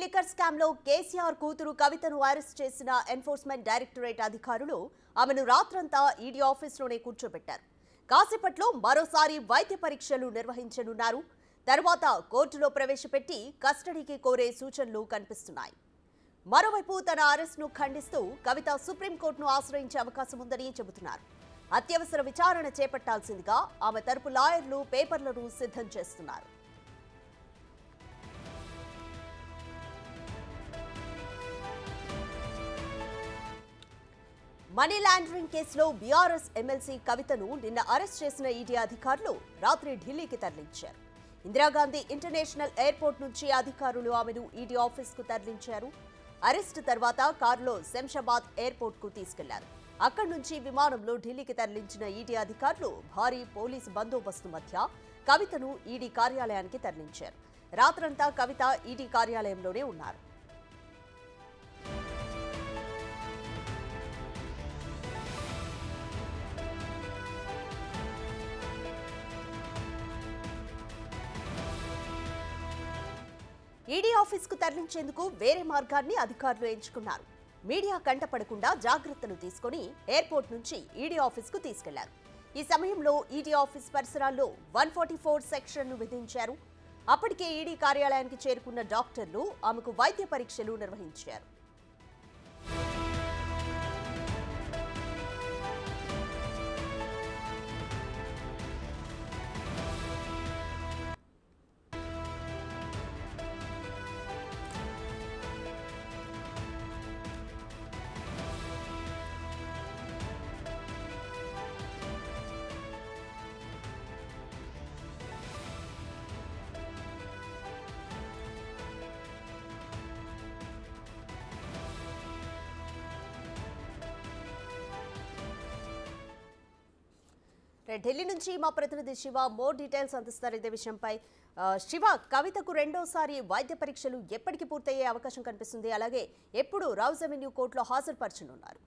Liquor scam లో కేసీఆర్ కూతురు కవితను అరెస్ట్ చేసిన ఎన్ఫోర్స్మెంట్ డైరెక్టరేట్ అధికారులు ఆమెను రాత్రంతా ఈడీ ఆఫీసులోనే కూర్చోబెట్టారు. కాసేపట్లో మరోసారి వైద్య పరీక్షలు నిర్వహించనున్నారు. తర్వాత కోర్టులో ప్రవేశపెట్టి కస్టడీకి కోరే సూచనలు కనిపిస్తున్నాయి. మరోవైపు తన అరెస్ట్ను ఖండిస్తూ కవిత సుప్రీంకోర్టును ఆశ్రయించే అవకాశం ఉందని చెబుతున్నారు. అత్యవసర విచారణ చేపట్టాల్సిందిగా ఆమె తరపు లాయర్లు పేపర్లను సిద్ధం చేస్తున్నారు. మనీ లాండరింగ్ కేసులో బీఆర్ఎస్ ఎమ్మెల్సీ కవితను నిన్న అరెస్ట్ చేసిన ఈడీ అధికారులు రాత్రి ఢిల్లీకి తరలించారు. ఇందిరాగాంధీ ఇంటర్నేషనల్ ఎయిర్పోర్ట్ నుంచి అధికారులు ఆమెను ఈడీ ఆఫీస్కు తరలించారు. అరెస్టు తర్వాత కారులో శంషాబాద్ ఎయిర్పోర్ట్ కు తీసుకెళ్లారు. అక్కడి నుంచి విమానంలో ఢిల్లీకి తరలించిన ఈడీ అధికారులు భారీ పోలీసు బందోబస్తు మధ్య కవితను ఈడీ కార్యాలయానికి తరలించారు. రాత్రంతా కవిత ఈడీ కార్యాలయంలోనే ఉన్నారు. ఈడీ ఆఫీస్కు తరలించేందుకు వేరే మార్గాన్ని అధికారులు ఎంచుకున్నారు. మీడియా కంటపడకుండా జాగ్రత్తలు తీసుకుని ఎయిర్పోర్ట్ నుంచి ఈడీ ఆఫీస్కు తీసుకెళ్లారు. ఈ సమయంలో ఈడీ ఆఫీస్ పరిసరాల్లో 144 సెక్షన్ను విధించారు. అప్పటికే ఈడీ కార్యాలయానికి చేరుకున్న డాక్టర్లు ఆమెకు వైద్య పరీక్షలు నిర్వహించారు. ఢిల్లీ నుంచి మా ప్రతినిధి శివ మోర్ డీటెయిల్స్ అందిస్తారు ఇదే విషయంపై. శివ, కవితకు రెండోసారి వైద్య పరీక్షలు ఎప్పటికి పూర్తయ్యే అవకాశం కనిపిస్తుంది? అలాగే ఎప్పుడు రౌజ్ అవెన్యూ కోర్టులో హాజరుపరచనున్నారు?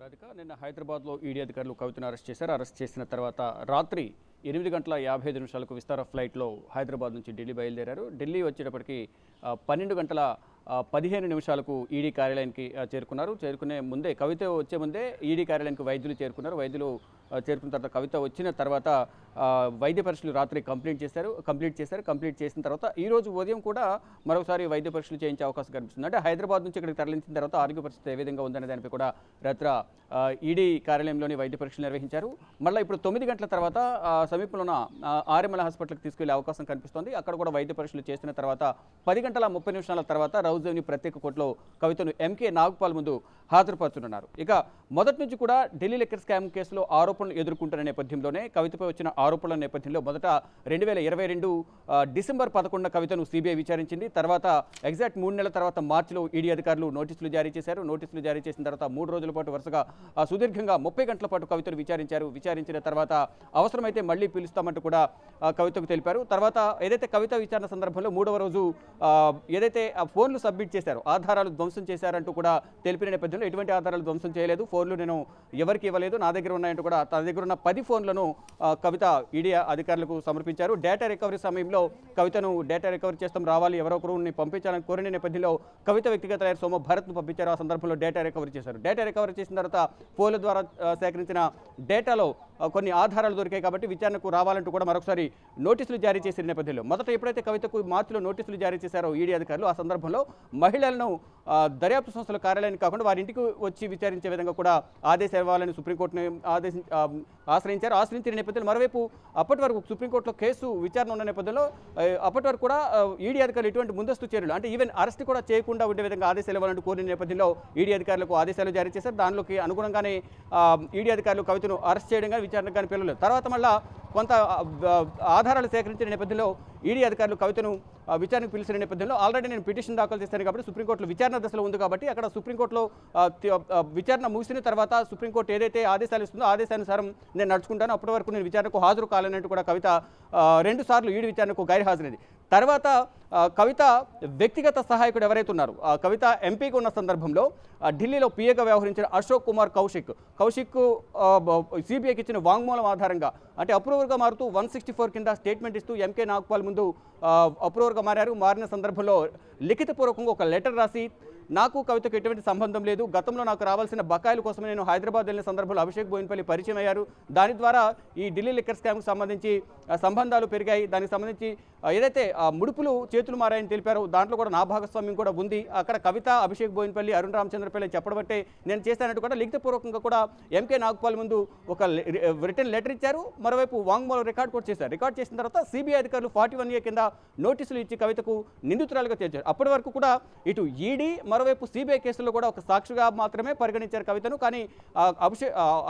రాధిక, నిన్న హైదరాబాద్లో ఈడీ అధికారులు కవితను అరెస్ట్ చేశారు. అరెస్ట్ చేసిన తర్వాత రాత్రి 8:55 విస్తార ఫ్లైట్లో హైదరాబాద్ నుంచి ఢిల్లీ బయలుదేరారు. ఢిల్లీ వచ్చేటప్పటికి 12:15 ఈడీ కార్యాలయానికి చేరుకున్నారు. చేరుకునే ముందే కవిత వచ్చే ముందే ఈడీ కార్యాలయానికి వైద్యులు చేరుకున్నారు. వైద్యులు చేరుకున్న తర్వాత కవిత వచ్చిన తర్వాత వైద్య పరీక్షలు రాత్రి కంప్లీట్ చేసిన తర్వాత ఈరోజు ఉదయం కూడా మరోసారి వైద్య పరీక్షలు చేయించే అవకాశం కనిపిస్తుంది. అంటే హైదరాబాద్ నుంచి ఇక్కడికి తరలించిన తర్వాత ఆరోగ్య పరిస్థితి ఏ విధంగా ఉందనే దానిపై కూడా రాత్రి ఈడీ కార్యాలయంలోని వైద్య పరీక్షలు నిర్వహించారు. మళ్ళీ ఇప్పుడు 9 గంటల తర్వాత సమీపంలో ఉన్న ఆర్ఎంఎల్ హాస్పిటల్కి తీసుకెళ్లే అవకాశం కనిపిస్తోంది. అక్కడ కూడా వైద్య పరీక్షలు చేసిన తర్వాత 10:30 తర్వాత రౌజ్ అవెన్యూ ప్రత్యేక కోర్టులో కవితను ఎంకే నాగపాల్ ముందు హాజరుపరచనున్నారు. ఇక మొదటి నుంచి కూడా ఢిల్లీ లిక్కర్ స్కామ్ కేసులో ఆరోపణలు ఎదుర్కొంటున్న నేపథ్యంలోనే కవితపై వచ్చిన ఆరోపణల నేపథ్యంలో మొదట 2022 డిసెంబర్ 11 కవితను సిబిఐ విచారించింది. తర్వాత ఎగ్జాక్ట్ 3 నెలల తర్వాత మార్చిలో ఈడీ అధికారులు నోటీసులు జారీ చేశారు. నోటీసులు జారీ చేసిన తర్వాత 3 రోజుల పాటు వరుసగా సుదీర్ఘంగా 30 గంటల పాటు కవితను విచారించారు. విచారించిన తర్వాత అవసరమైతే మళ్లీ పిలుస్తామంటూ కూడా కవితకు తెలిపారు. తర్వాత ఏదైతే కవిత విచారణ సందర్భంలో 3వ రోజు ఏదైతే ఫోన్లు సబ్మిట్ చేశారో ఆధారాలు ధ్వంసం చేశారంటూ కూడా తెలిపిన నేపథ్యంలో ఎటువంటి ఆధారాలు ధ్వంసం చేయలేదు, ఫోన్లు నేను ఎవరికి ఇవ్వలేదు, నా దగ్గర ఉన్నాయంటూ కూడా తన దగ్గర ఉన్న 10 ఫోన్లను కవిత ఈడీ అధికారులకు సమర్పించారు. డేటా రికవరీ సమయంలో కవితను డేటా రికవరీ చేస్తాం, రావాలి, ఎవరొకరిని పంపించాలని కోరిన నేపథ్యంలో కవిత వ్యక్తిగత లాయర్ సోమ భరత్ను పంపించారు. ఆ సందర్భంలో డేటా రికవరీ చేశారు. డేటా రికవరీ చేసిన తర్వాత ఫోన్ల ద్వారా సేకరించిన డేటాలో కొన్ని ఆధారాలు దొరికాయి కాబట్టి విచారణకు రావాలంటూ కూడా మరొకసారి నోటీసులు జారీ చేసిన నేపథ్యంలో మొదట ఎప్పుడైతే కవితకు మార్చిలో నోటీసులు జారీ చేశారో ఈడీ అధికారులు, ఆ సందర్భంలో మహిళలను దర్యాప్తు సంస్థల కార్యాలయానికి కాకుండా వారి ఇంటికి వచ్చి విచారించే విధంగా కూడా ఆదేశాలు ఇవ్వాలని సుప్రీంకోర్టును ఆశ్రయించిన నేపథ్యంలో మరోవైపు అప్పటి వరకు సుప్రీంకోర్టులో కేసు విచారణ ఉన్న నేపథ్యంలో అప్పటి వరకు కూడా ఈడీ అధికారులు ఎటువంటి ముందస్తు చర్యలు అంటే ఈవెన్ అరెస్ట్ కూడా చేయకుండా ఉండే విధంగా ఆదేశాలు ఇవ్వాలంటూ కోరిన నేపథ్యంలో ఈడీ అధికారులకు ఆదేశాలు జారీ చేశారు. దానిలోకి అనుగుణంగానే ఈడీ అధికారులు కవితను అరెస్ట్ చేయడం కానీ విచారణ కానీ పిలవలేదు. తర్వాత మళ్ళా కొంత ఆధారాలు సేకరించిన నేపథ్యంలో ఈడీ అధికారులు కవితను విచారణకు పిలిచిన నేపథ్యంలో ఆల్రెడీ నేను పిటిషన్ దాఖలు చేశాను కాబట్టి సుప్రీంకోర్టులో విచారణ దశలో ఉంది కాబట్టి అక్కడ సుప్రీంకోర్టులో విచారణ ముగిసిన తర్వాత సుప్రీంకోర్టు ఏదైతే ఆదేశాలు ఇస్తుందో ఆదేశానుసారం నేను నడుచుకుంటాను, అప్పటి వరకు నేను విచారణకు హాజరు కాలేనంటూ కూడా కవిత 2 సార్లు ఈడీ విచారణకు గైర్హాజరైంది. తర్వాత కవిత వ్యక్తిగత సహాయకుడు ఎవరైతే ఉన్నారో కవిత ఎంపీగా ఉన్న సందర్భంలో ఢిల్లీలో పిఏగా వ్యవహరించిన అశోక్ కుమార్ కౌశిక్ సిబిఐకి ఇచ్చిన వాంగ్మూలం ఆధారంగా అంటే అప్రూవర్గా మారుతూ 164 కింద స్టేట్మెంట్ ఇస్తూ ఎంకే నాగ్పాల్ ముందు అప్రూవర్గా మారిన సందర్భంలో లిఖితపూర్వకంగా ఒక లెటర్ రాసి నాకు కవితకు ఎటువంటి సంబంధం లేదు, గతంలో నాకు రావాల్సిన బకాయిల కోసం నేను హైదరాబాద్ వెళ్ళిన సందర్భంలో అభిషేక్ బోయిన్పల్లి పరిచయం అయ్యారు, దాని ద్వారా ఈ ఢిల్లీ లిక్కర్ స్కామ్కి సంబంధించి సంబంధాలు పెరిగాయి, దానికి సంబంధించి ఏదైతే ముడుపులు చేతులు మారాయని తెలిపారో దాంట్లో కూడా నా భాగస్వామ్యం కూడా ఉంది, అక్కడ కవిత అభిషేక్ బోయిన్పల్లి అరుణ్ రామచంద్రపల్లి చెప్పడం బట్టే నేను చేశానంటూ కూడా లిఖితపూర్వకంగా కూడా ఎంకే నాగ్పాల్ ముందు ఒక రిటర్న్ లెటర్ ఇచ్చారు, మరోవైపు వాంగ్మూలం రికార్డ్ కూడా చేశారు. రికార్డ్ చేసిన తర్వాత సిబిఐ అధికారులు 41A కింద నోటీసులు ఇచ్చి కవితకు నిందితురాలుగా చేర్చారు. అప్పటి వరకు కూడా ఇటు ఈడీ మరోవైపు సిబిఐ కేసులో కూడా ఒక సాక్షిగా మాత్రమే పరిగణించారు కవితను. కానీ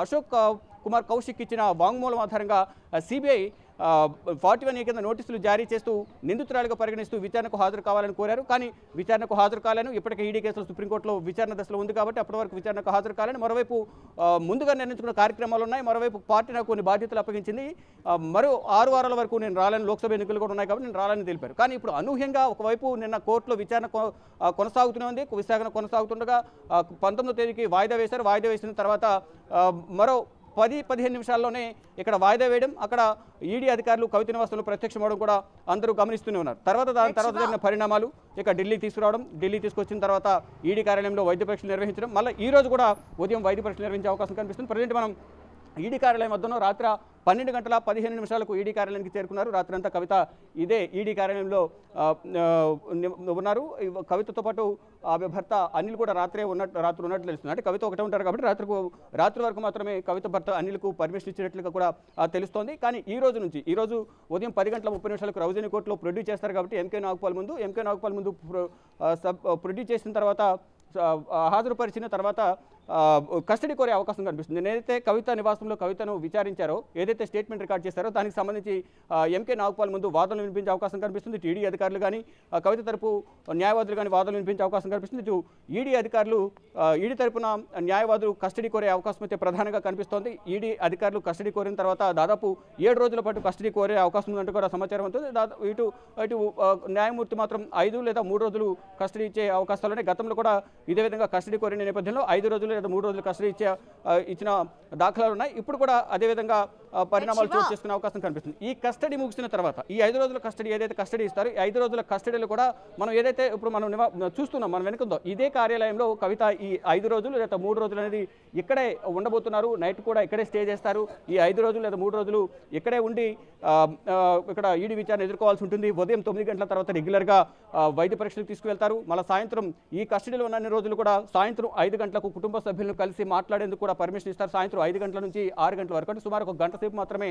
అశోక్ కుమార్ కౌశిక్ ఇచ్చిన వాంగ్మూలం ఆధారంగా సిబిఐ 41A కింద నోటీసులు జారీ చేస్తూ నిందితురాలుగా పరిగణిస్తూ విచారణకు హాజరు కావాలని కోరారు. కానీ విచారణకు హాజరు కాలేను, ఇప్పటికే ఈడీ కేసులు సుప్రీంకోర్టులో విచారణ దశలో ఉంది కాబట్టి అప్పటి వరకు విచారణకు హాజరు కాలేను. మరోవైపు ముందుగా నిర్ణయించుకున్న కార్యక్రమాలు ఉన్నాయి, మరోవైపు పార్టీ నాకు కొన్ని బాధ్యతలు అప్పగించింది, మరో 6 వారాల వరకు నేను రాలని, లోక్సభ ఎన్నికలు కూడా ఉన్నాయి కాబట్టి నేను రాలని తెలిపారు. కానీ ఇప్పుడు అనూహ్యంగా ఒకవైపు నిన్న కోర్టులో విచారణ కొనసాగుతూనే ఉంది, విచారణ కొనసాగుతుండగా 19వ తేదీకి వాయిదా వేశారు. వాయిదా వేసిన తర్వాత మరో 10-15 నిమిషాల్లోనే ఇక్కడ వాయిదా వేయడం, అక్కడ ఈడీ అధికారులు కవిత నివాసంలో ప్రత్యక్షమవడం కూడా అందరూ గమనిస్తూనే ఉన్నారు. దాని తర్వాత జరిగిన పరిణామాలు ఇక ఢిల్లీ తీసుకురావడం, ఢిల్లీ తీసుకొచ్చిన తర్వాత ఈడీ కార్యాలయంలో వైద్య పరీక్షలు నిర్వహించడం, మళ్ళీ ఈ రోజు కూడా ఉదయం వైద్య పరీక్షలు నిర్వహించే అవకాశం కనిపిస్తుంది. ప్రజెంట్ మనం ఈడీ కార్యాలయం వద్దనో రాత్రి 12 గంటల 15 నిమిషాలకు ఈడీ కార్యాలయానికి చేరుకున్నారు. రాత్రంతా కవిత ఇదే ఈడీ కార్యాలయంలో ఉన్నారు. కవితతో పాటు ఆమె భర్త అనిల్ కూడా రాత్రి ఉన్నట్లు తెలుస్తుంది. అంటే కవిత ఒకటే ఉంటారు కాబట్టి రాత్రి వరకు మాత్రమే కవిత భర్త అనిల్కు పర్మిషన్ ఇచ్చినట్లుగా కూడా తెలుస్తోంది. కానీ ఈ రోజు ఉదయం 10 గంటల 30 నిమిషాలకు రౌజనీ కోర్టులో ప్రొడ్యూస్ చేస్తారు కాబట్టి ఎంకే నాగ్పాల్ ముందు ప్రొడ్యూస్ చేసిన తర్వాత హాజరుపరిచిన తర్వాత కస్టడీ కోరే అవకాశం కనిపిస్తుంది. నేనైతే కవిత నివాసంలో కవితను విచారించారో, ఏదైతే స్టేట్మెంట్ రికార్డ్ చేశారో దానికి సంబంధించి ఎంకే నాగ్పాల్ ముందు వాదనలు వినిపించే అవకాశం కనిపిస్తుంది. ఈడీ అధికారులు కానీ కవిత తరపు న్యాయవాదులు కానీ వాదనలు వినిపించే అవకాశం కనిపిస్తుంది. ఇటు ఈడీ తరపున న్యాయవాదులు కస్టడీ కోరే అవకాశం అయితే ప్రధానంగా కనిపిస్తోంది. ఈడీ అధికారులు కస్టడీ కోరిన తర్వాత దాదాపు 7 రోజుల పాటు కస్టడీ కోరే అవకాశం ఉందంటూ కూడా సమాచారం ఉంటుంది. ఇటు న్యాయమూర్తి మాత్రం 5 లేదా 3 రోజులు కస్టడీ ఇచ్చే అవకాశాలు గతంలో కూడా ఇదే విధంగా కస్టడీ కోరిన నేపథ్యంలో 5 రోజులు లేదా 3 రోజులు కస్టడీ ఇచ్చిన దాఖలాలు ఉన్నాయి. ఇప్పుడు కూడా అదేవిధంగా పరిణామాలు చోటు చేసుకునే అవకాశం కనిపిస్తుంది. ఈ కస్టడీ ముగిసిన తర్వాత ఈ 5 రోజుల కస్టడీ ఏదైతే కస్టడీ ఇస్తారో, ఈ 5 రోజుల కస్టడీలో కూడా మనం ఏదైతే ఇప్పుడు మనం చూస్తున్నాం, మనం వెనుకుందో ఇదే కార్యాలయంలో కవిత ఈ 5 రోజులు లేదా 3 రోజులు అనేది ఇక్కడే ఉండబోతున్నారు. నైట్ కూడా ఇక్కడే స్టే చేస్తారు. ఈ 5 రోజులు లేదా 3 రోజులు ఇక్కడే ఉండి ఇక్కడ ఈడీ విచారణ ఎదుర్కోవాల్సి ఉంటుంది. ఉదయం 9 గంటల తర్వాత రెగ్యులర్గా వైద్య పరీక్షలకు తీసుకువెళ్తారు. మళ్ళీ సాయంత్రం ఈ కస్టడీలో ఉన్న రోజులు కూడా సాయంత్రం 5 గంటలకు కుటుంబ సభ్యులను కలిసి మాట్లాడేందుకు కూడా పర్మిషన్ ఇస్తారు. సాయంత్రం 5 గంటల నుంచి 6 గంటల వరకు, అంటే సుమారు 1 గంట సేపు మాత్రమే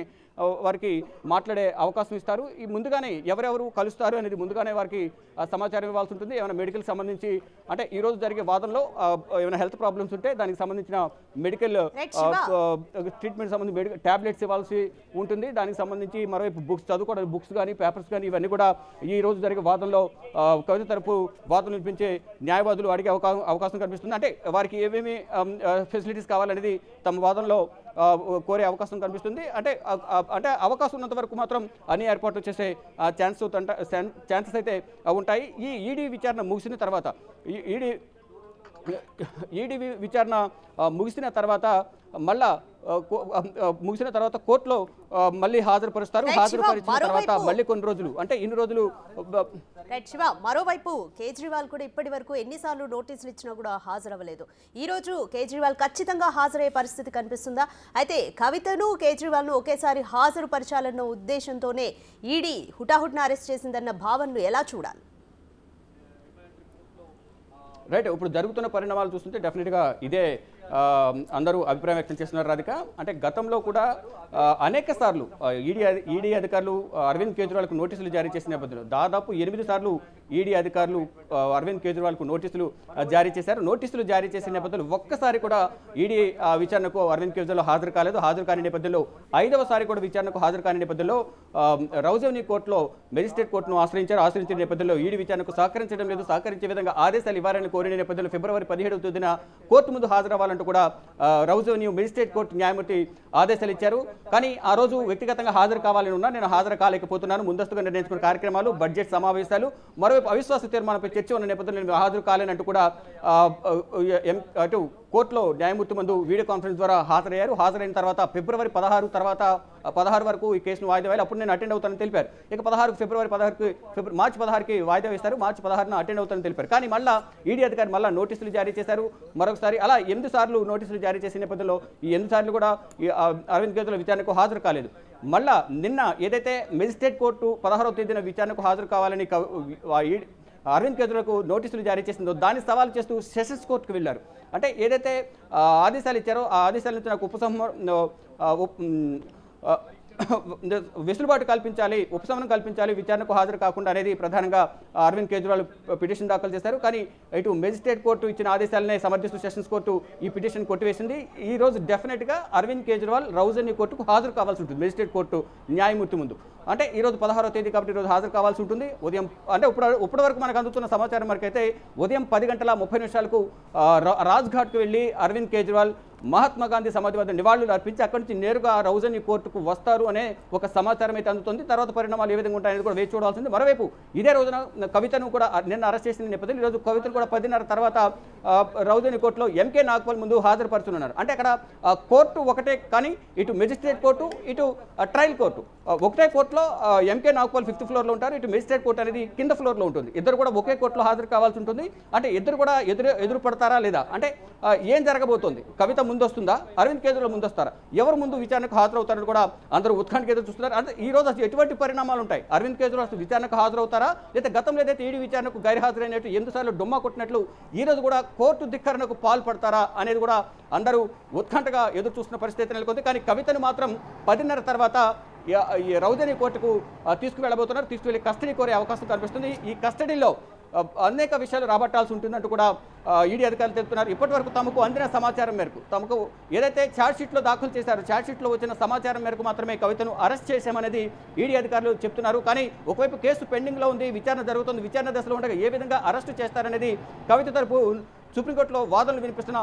వారికి మాట్లాడే అవకాశం ఇస్తారు. ఈ ముందుగానే ఎవరెవరు కలుస్తారు అనేది ముందుగానే వారికి సమాచారం ఇవ్వాల్సి ఉంటుంది. ఏమైనా మెడికల్ సంబంధించి, అంటే ఈ రోజు జరిగే వాదనలో ఏమైనా హెల్త్ ప్రాబ్లమ్స్ ఉంటే దానికి సంబంధించిన మెడికల్ ట్రీట్మెంట్ సంబంధించి మెడికల్ టాబ్లెట్స్ ఇవ్వాల్సి ఉంటుంది. దానికి సంబంధించి మరోవైపు చదువుకోవడానికి బుక్స్ కానీ పేపర్స్ కానీ ఇవన్నీ కూడా ఈ రోజు జరిగే వాదనలో కవిత తరపు వాదనలు వినిపించే న్యాయవాదులు అడిగే అవకాశం కనిపిస్తుంది. అంటే వారికి ఏమేమి ఫెసిలిటీస్ కావాలనేది తమ వాదనలో కోరే అవకాశం కనిపిస్తుంది. అంటే అవకాశం ఉన్నంత వరకు మాత్రం అన్ని ఏర్పాట్లు చేసే ఛాన్సెస్ అయితే ఉంటాయి. ఈ ఈడీ విచారణ ముగిసిన తర్వాత ముగిసిన తర్వాత కోర్టులో మళ్ళీ హాజరుపరుస్తారు. హాజరుపరిచిన తర్వాత మళ్ళీ కొన్ని రోజులు, అంటే ఇన్ని రోజులు. శివ, మరోవైపు కేజ్రీవాల్ కూడా ఇప్పటి వరకు ఎన్నిసార్లు నోటీసులు ఇచ్చినా కూడా హాజరవ్వలేదు. ఈ రోజు కేజ్రీవాల్ ఖచ్చితంగా హాజరయ్యే పరిస్థితి కనిపిస్తుందా? అయితే కవితను కేజ్రీవాల్ను ఒకేసారి హాజరుపరచాలన్న ఉద్దేశంతోనే ఈడీ హుటాహుటిన అరెస్ట్ చేసిందన్న భావనను ఎలా చూడాలి? రైట్, ఇప్పుడు జరుగుతున్న పరిణామాలు చూస్తుంటే డెఫినెట్గా ఇదే అందరూ అభిప్రాయం వ్యక్తం చేస్తున్నారు రాధిక. అంటే గతంలో కూడా అనేక సార్లు ఈడీ అధికారులు అరవింద్ కేజ్రీవాల్కు నోటీసులు జారీ చేసిన నేపథ్యంలో దాదాపు 8 సార్లు ఈడీ అధికారులు అరవింద్ కేజ్రీవాల్కు నోటీసులు జారీ చేశారు. నోటీసులు జారీ చేసిన నేపథ్యంలో ఒక్కసారి కూడా ఈడీ విచారణకు అరవింద్ కేజ్రీవాల్ హాజరు కాలేదు. హాజరు కాని నేపథ్యంలో 5వ సారి కూడా విచారణకు హాజరు కాని నేపథ్యంలో రౌజనీ కోర్టులో మెజిస్ట్రేట్ కోర్టును ఆశ్రయించిన నేపథ్యంలో ఈడీ విచారణకు సహకరించడం లేదు, సహకరించే విధంగా ఆదేశాలు ఇవ్వాలని కోరిన నేపథ్యంలో ఫిబ్రవరి 17వ తేదీన కోర్టు ముందు హాజరవ్వాలని హాజరవ్వాలంటూ కూడా రెవెన్యూ మెజిస్ట్రేట్ కోర్టు న్యాయమూర్తి ఆదేశాలు ఇచ్చారు. కానీ ఆ రోజు వ్యక్తిగతంగా హాజరు కావాలని ఉన్నా నేను హాజరు కాలేకపోతున్నాను, ముందస్తుగా నిర్ణయించుకున్న కార్యక్రమాలు, బడ్జెట్ సమావేశాలు, మరోవైపు అవిశ్వాస తీర్మానంపై చర్చ ఉన్న నేపథ్యంలో నేను హాజరు కాలేనంటూ కూడా అటు కోర్టులో న్యాయమూర్తి ముందు వీడియో కాన్ఫరెన్స్ ద్వారా హాజరయ్యారు. హాజరైన తర్వాత ఫిబ్రవరి 16 వరకు ఈ కేసును వాయిదా వేయాలి, అప్పుడు నేను అటెండ్ అవుతానని తెలిపారు. ఇక మార్చి 16కి వాయిదా వేస్తారు, మార్చి 16న అటెండ్ అవుతానని తెలిపారు. కానీ మళ్ళీ ఈడీ అధికారి మళ్ళీ నోటీసులు జారీ చేశారు మరొకసారి. అలా 8 సార్లు నోటీసులు జారీ చేసిన నేపథ్యంలో ఈ 8 సార్లు కూడా అరవింద్ కేజ్రీవాల్ విచారణకు హాజరు కాలేదు. మళ్ళా నిన్న ఏదైతే మెజిస్ట్రేట్ కోర్టు 16వ తేదీన విచారణకు హాజరు కావాలని అరవింద్ కేజ్రీవాల్కు నోటీసులు జారీ చేసిందో దాన్ని సవాల్ చేస్తూ సెషన్స్ కోర్టుకు వెళ్లారు. అంటే ఏదైతే ఆదేశాలు ఇచ్చారో ఆ ఆదేశాల నుంచి నాకు వెసులుబాటు కల్పించాలి, ఉపశమనం కల్పించాలి, విచారణకు హాజరు కాకుండా అనేది ప్రధానంగా అరవింద్ కేజ్రీవాల్ పిటిషన్ దాఖలు చేశారు. కానీ ఇటు మెజిస్ట్రేట్ కోర్టు ఇచ్చిన ఆదేశాలనే సమర్థిస్తూ సెషన్స్ కోర్టు ఈ పిటిషన్ కొట్టివేసింది. ఈ రోజు డెఫినెట్గా అరవింద్ కేజ్రీవాల్ రెవెన్యూ కోర్టుకు హాజరు కావాల్సి ఉంటుంది మెజిస్ట్రేట్ కోర్టు న్యాయమూర్తి ముందు. అంటే ఈరోజు 16వ తేదీ కాబట్టి ఈరోజు హాజరు కావాల్సి ఉంటుంది. ఉదయం అంటే ఇప్పటి వరకు మనకు అందుతున్న సమాచారం వరకైతే ఉదయం 10:30 రాజ్ఘాట్కు వెళ్ళి అరవింద్ కేజ్రీవాల్ మహాత్మా గాంధీ సమాధి వద్ద నివాళులు అర్పించి అక్కడి నుంచి నేరుగా రెవెన్యూ కోర్టుకు వస్తారు అనే ఒక సమాచారం అయితే అందుతుంది. తర్వాత పరిణామాలు ఏ విధంగా ఉంటాయనేది కూడా వేచి చూడాల్సింది. మరోవైపు ఇదే రోజున కవితను కూడా నిన్న అరెస్ట్ చేసిన నేపథ్యంలో ఈరోజు కవితను కూడా 10:30 తర్వాత రెవెన్యూ కోర్టులో ఎంకే నాగ్పాల్ ముందు హాజరుపరుచున్నారు. అంటే అక్కడ కోర్టు ఒకటే, కానీ ఇటు మెజిస్ట్రేట్ కోర్టు ఇటు ట్రయల్ కోర్టు ఒకటే కోర్టులో ఎంకే నాగ్పాల్ 5th ఫ్లోర్లో ఉంటారు, ఇటు మెజిస్ట్రేట్ కోర్టు అనేది కింద ఫ్లోర్లో ఉంటుంది. ఇద్దరు కూడా ఒకే కోర్టులో హాజరు కావాల్సి ఉంటుంది. అంటే ఇద్దరు కూడా ఎదురు పడతారా లేదా, అంటే ఏం జరగబోతోంది, కవిత ముందు వస్తుందా, అరవింద్ కేజ్రీవాల్ ముందు వస్తారా, ఎవరు ముందు విచారణకు హాజరవుతారని కూడా అందరూ ఉత్కంఠగా ఎదురు చూస్తున్నారు. అంటే ఈ రోజు అసలు ఎటువంటి పరిణామాలు ఉంటాయి, అరవింద్ కేజ్రీవాల్ అసలు విచారణకు హాజరవుతారా, లేదా గతంలో ఏదైతే ఈడీ విచారణకు గైర్హాజరైనట్టు 8 సార్లు డొమ్మా కొట్టినట్లు ఈ రోజు కూడా కోర్టు ధిక్కరణకు పాల్పడతారా అనేది కూడా అందరూ ఉత్కంఠగా ఎదురు చూస్తున్న పరిస్థితి నెలకొంది. కానీ కవితను మాత్రం 10:30 తర్వాత ఈ రెవెన్యూ కోర్టుకు తీసుకువెళ్ళబోతున్నారు. తీసుకువెళ్ళి కస్టడీ కోరే అవకాశం కనిపిస్తుంది. ఈ కస్టడీలో అనేక విషయాలు రాబట్టాల్సి ఉంటుందంటూ కూడా ఈడీ అధికారులు తెలుపుతున్నారు. ఇప్పటివరకు తమకు అందిన సమాచారం మేరకు, తమకు ఏదైతే ఛార్జ్షీట్లో దాఖలు చేశారో ఛార్జ్షీట్లో వచ్చిన సమాచారం మేరకు మాత్రమే కవితను అరెస్ట్ చేశామనేది ఈడీ అధికారులు చెప్తున్నారు. కానీ ఒకవైపు కేసు పెండింగ్లో ఉంది, విచారణ జరుగుతుంది. విచారణ దశలో ఉండగా ఏ విధంగా అరెస్టు చేస్తారనేది కవిత తరపు సుప్రీంకోర్టులో వాదనలు వినిపిస్తున్న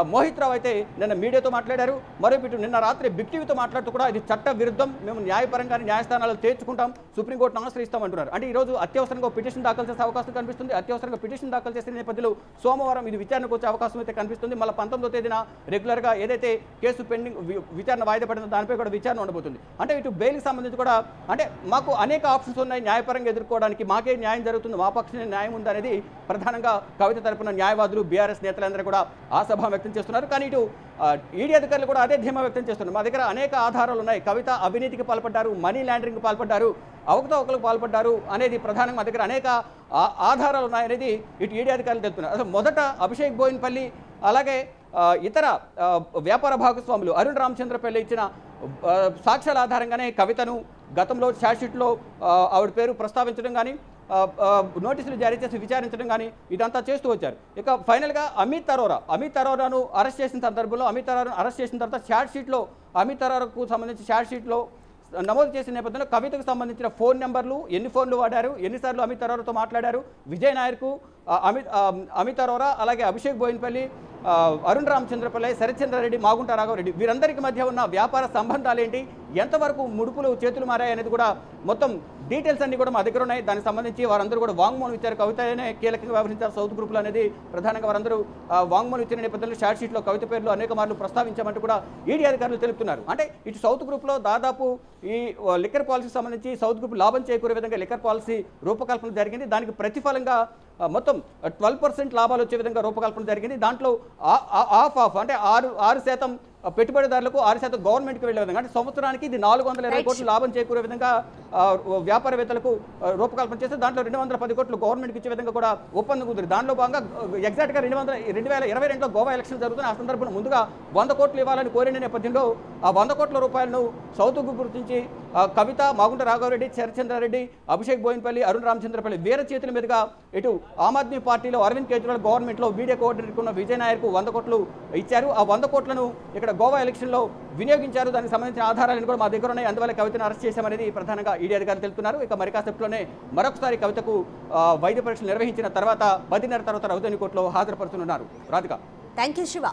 మోహిత్ రావు అయితే నిన్న మీడియాతో మాట్లాడారు. మరోవైపు ఇటు నిన్న రాత్రి బిగ్ టీవీతో మాట్లాడుతూ కూడా ఇది చట్ట విరుద్ధం, మేము న్యాయపరంగానే న్యాయస్థానాలు చేర్చుకుంటాం, సుప్రీంకోర్టును ఆశ్రయిస్తామంటున్నారు. అంటే ఈరోజు అత్యవసరంగా పిటిషన్ దాఖలు చేసే అవకాశం కనిపిస్తుంది. అత్యవసరంగా పిటిషన్ దాఖలు చేసిన నేపథ్యంలో సోమవారం ఇది విచారణకు వచ్చే అవకాశం అయితే కనిపిస్తుంది. మళ్ళీ 19వ తేదీన రెగ్యులర్గా ఏదైతే కేసు పెండింగ్ విచారణ వాయిదా పడిందో దానిపై కూడా విచారణ ఉండబోతుంది. అంటే ఇటు బెయిల్కి సంబంధించి కూడా అంటే మాకు అనేక ఆప్షన్స్ ఉన్నాయి న్యాయపరంగా ఎదుర్కోవడానికి, మాకే న్యాయం జరుగుతుంది, మా పక్షాన న్యాయం ఉందనేది ప్రధానంగా కవిత తరపున న్యాయవాదులు బీఆర్ఎస్ నేతలందరూ కూడా ఆశాభావం వ్యక్తం చేస్తున్నారు. కానీ ఇటు ఈడీ అధికారులు కూడా అదే ధీమా వ్యక్తం చేస్తున్నారు. మా దగ్గర అనేక ఆధారాలు ఉన్నాయి, కవిత అవినీతికి పాల్పడ్డారు, మనీ లాండరింగ్కి పాల్పడ్డారు, అవకతవకలకు పాల్పడ్డారు అనేది ప్రధానంగా మా దగ్గర అనేక ఆధారాలు ఉన్నాయనేది ఇటు ఈడీ అధికారులు తెలుపుతున్నారు. అసలు మొదట అభిషేక్ బోయిన్పల్లి అలాగే ఇతర వ్యాపార భాగస్వాములు అరుణ్ రామచంద్రపల్లి ఇచ్చిన సాక్ష్యాల ఆధారంగానే కవితను గతంలో ఛార్జ్షీట్లో ఆవిడ పేరు ప్రస్తావించడం కానీ నోటీసులు జారీ చేసి విచారించడం కానీ ఇదంతా చేస్తూ వచ్చారు. ఇక ఫైనల్గా అమిత్ అరోరాను అరెస్ట్ చేసిన సందర్భంలో అమిత్ అరోరాను అరెస్ట్ చేసిన తర్వాత ఛార్జ్షీట్లో అమిత్ అరోరాకు సంబంధించి ఛార్జ్షీట్లో నమోదు చేసిన నేపథ్యంలో కవితకు సంబంధించిన ఫోన్ నెంబర్లు, ఎన్ని ఫోన్లు వాడారు, ఎన్నిసార్లు అమిత్ అరోరాతో మాట్లాడారు, విజయ్ నాయర్కు అమిత్ అరోరా అలాగే అభిషేక్ బోయిన్పల్లి, అరుణ్ రామచంద్రపల్లి, శరత్చంద్రారెడ్డి, మాగుంట రాఘవరెడ్డి వీరందరికీ మధ్య ఉన్న వ్యాపార సంబంధాలు ఏంటి, ఎంతవరకు ముడుపులు చేతులు మారాయి అనేది కూడా మొత్తం డీటెయిల్స్ అన్ని కూడా మా దగ్గర ఉన్నాయి. దానికి సంబంధించి వారందరూ కూడా వాంగ్మూలం ఇచ్చారు. కవితనే కీలకంగా వ్యవహరించారు సౌత్ గ్రూపులు అనేది ప్రధానంగా వారందరూ వాంగ్మూలం ఇచ్చిన నేపథ్యంలో ఛార్జ్షీట్లో కవిత పేర్లు అనేక మార్లు ప్రస్తావించామంటూ కూడా ఈడీ అధికారులు తెలుపుతున్నారు. అంటే ఇటు సౌత్ గ్రూప్లో దాదాపు ఈ లిక్కర్ పాలసీకి సంబంధించి సౌత్ గ్రూప్ లాభం చేకూరే విధంగా లిక్కర్ పాలసీ రూపకల్పన జరిగింది. దానికి ప్రతిఫలంగా మొత్తం 12% లాభాలు వచ్చే విధంగా రూపకల్పన జరిగింది. దాంట్లో ఆఫ్ అంటే 6% పెట్టుబడిదారులకు 6% గవర్నమెంట్కి వెళ్ళే విధంగా, అంటే సంవత్సరానికి ఇది 420 కోట్లు లాభం చేకూరే విధంగా వ్యాపారవేత్తలకు రూపకల్పన చేస్తే దాంట్లో 210 కోట్లు గవర్నమెంట్కి ఇచ్చే విధంగా కూడా ఒప్పందం కుదిరింది. దానిలో భాగంగా ఎగ్జాక్ట్గా 2022లో గోవా ఎలక్షన్ జరుగుతున్న ఆ సందర్భంలో ముందుగా 100 కోట్లు ఇవ్వాలని కోరిన నేపథ్యంలో ఆ 100 కోట్ల రూపాయలను సౌత్ గ్రూప్ గురించి కవిత, మాగుంట రాఘవరెడ్డి, శరత్చంద్రారెడ్డి, అభిషేక్ బోయిన్పల్లి, అరుణ్ రామచంద్రపల్లి వీర చేతుల మీదుగా ఇటు ఆమ్ ఆద్మీ పార్టీలో అరవింద్ కేజ్రీవాల్ గవర్నమెంట్లో మీడియా కోఆర్డినేటర్ ఉన్న విజయ్ నాయర్కు 100 కోట్లు ఇచ్చారు. ఆ 100 కోట్లను ఇక్కడ గోవా ఎలక్షన్లో వినియోగించారు. దానికి సంబంధించిన ఆధారాలను కూడా మా దగ్గర ఉన్నాయి. అందువల్ల కవితను అరెస్ట్ చేశామనేది ప్రధానంగా ఈడీ అధికారులు తెలుపుతున్నారు. ఇక మరి కాసేపులోనే మరొకసారి కవితకు వైద్య పరీక్షలు నిర్వహించిన తర్వాత 10:30 తర్వాత రెవెన్యూ కోర్టులో హాజరుపరుస్తున్నారు. రాధిక. Thank you Shiva.